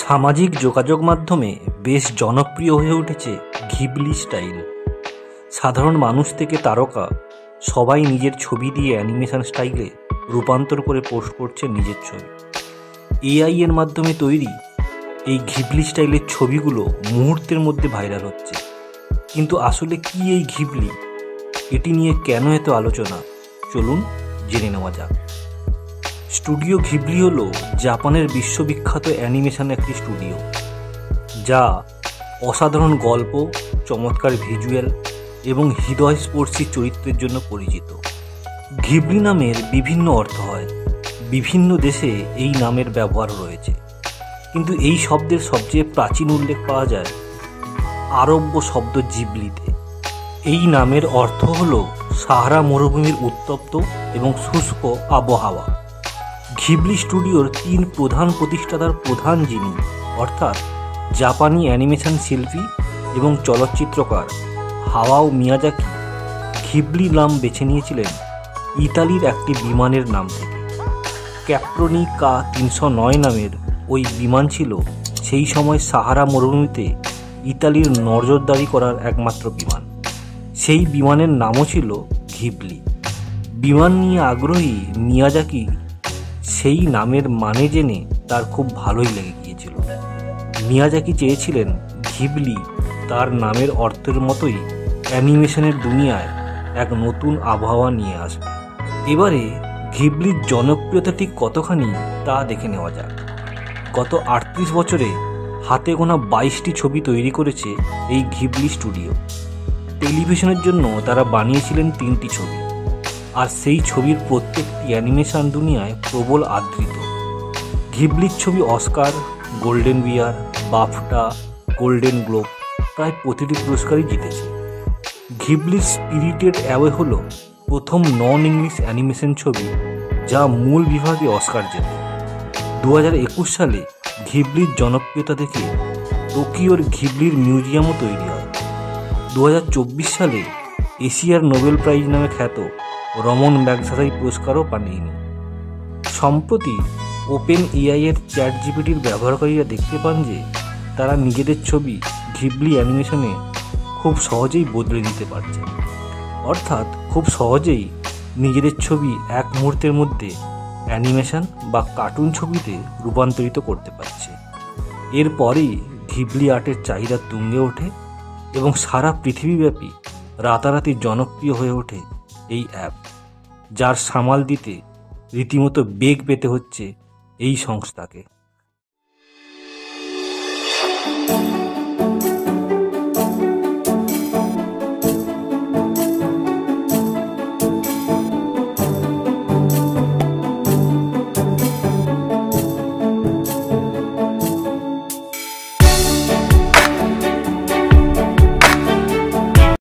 সামাজিক যোগাযোগ মাধ্যমে বেশ জনপ্রিয় হয়ে উঠেছে ঘিবলি স্টাইল। সাধারণ মানুষ থেকে তারকা সবাই নিজের ছবি দিয়ে অ্যানিমেশন স্টাইলে রূপান্তর করে পোস্ট করছে নিজের ছবি। এআই এর মাধ্যমে তৈরি এই ঘিবলি স্টাইলের ছবিগুলো মুহূর্তের মধ্যে ভাইরাল হচ্ছে। কিন্তু আসলে কি এই ঘিবলি? এটি নিয়ে কেন এত আলোচনা? চলুন জেনে নেওয়া যাক। স্টুডিও ঘিবলি হলো জাপানের বিশ্ববিখ্যাত অ্যানিমেশন একটি স্টুডিও, যা অসাধারণ গল্প, চমৎকার ভিজুয়াল এবং হৃদয়স্পর্শী চরিত্রের জন্য পরিচিত। ঘিবলি নামের বিভিন্ন অর্থ হয়, বিভিন্ন দেশে এই নামের ব্যবহার রয়েছে, কিন্তু এই শব্দের সবচেয়ে প্রাচীন উল্লেখ পাওয়া যায় আরব্য শব্দ জিবলিতে। এই নামের অর্থ হল সাহারা মরুভূমির উত্তপ্ত এবং শুষ্ক আবহাওয়া। ঘিবলি স্টুডিওর 3 প্রধান প্রতিষ্ঠাতার প্রধান যিনি, অর্থাৎ জাপানি অ্যানিমেশন শিল্পী এবং চলচ্চিত্রকার হায়াও মিয়াজাকি, ঘিবলি নাম বেছে নিয়েছিলেন ইতালির একটি বিমানের নাম থেকে। ক্যাপ্রনি K-309 নামের ওই বিমান ছিল সেই সময় সাহারা মরুভূমিতে ইতালির নজরদারি করার একমাত্র বিমান। সেই বিমানের নামও ছিল ঘিবলি। বিমান নিয়ে আগ্রহী মিয়াজাকি সেই নামের মানে জেনে তার খুব ভালোই লেগে গিয়েছিল। মিয়াজাকি চেয়েছিলেন ঘিবলি তার নামের অর্থের মতোই অ্যানিমেশনের দুনিয়ায় এক নতুন আবহাওয়া নিয়ে আসবে। এবারে ঘিবলির জনপ্রিয়তা ঠিক কতখানি তা দেখে নেওয়া যাক। গত 38 বছরে হাতে গোনা 22টি ছবি তৈরি করেছে এই ঘিবলি স্টুডিও। টেলিভিশনের জন্য তারা বানিয়েছিলেন 3টি ছবি, আর সেই ছবির প্রত্যেকটি অ্যানিমেশন দুনিয়ায় প্রবল আদৃত। ঘিবলির ছবি অস্কার, গোল্ডেন বিয়ার, বাফটা, গোল্ডেন গ্লোব প্রায় প্রতিটি পুরস্কারই জিতেছে। ঘিবলির স্পিরিটেড অ্যাওয়ে হল প্রথম নন ইংলিশ অ্যানিমেশন ছবি যা মূল বিভাগে অস্কার জেতে। 2021 সালে ঘিবলির জনপ্রিয়তা দেখে টোকিওর ঘিবলির মিউজিয়ামও তৈরি হয়। 2024 সালে এশিয়ার নোবেল প্রাইজ নামে খ্যাত রমন ম্যাগসাসাই পুরস্কারও পান ইনি। সম্প্রতি ওপেন এআই এর চ্যাটজিপিটির ব্যবহারকারীরা দেখতে পান যে তারা নিজেদের ছবি ঘিবলি অ্যানিমেশনে খুব সহজেই বদলে দিতে পারছে, অর্থাৎ খুব সহজেই নিজেদের ছবি এক মুহূর্তের মধ্যে অ্যানিমেশন বা কার্টুন ছবিতে রূপান্তরিত করতে পারছে। এরপরেই ঘিবলি আর্টের চাহিদা তুঙ্গে ওঠে এবং সারা পৃথিবীব্যাপী রাতারাতি জনপ্রিয় হয়ে ওঠে এই অ্যাপ, যার সামাল দিতে রীতিমতো বেগ পেতে হচ্ছে এই সংস্থাকে।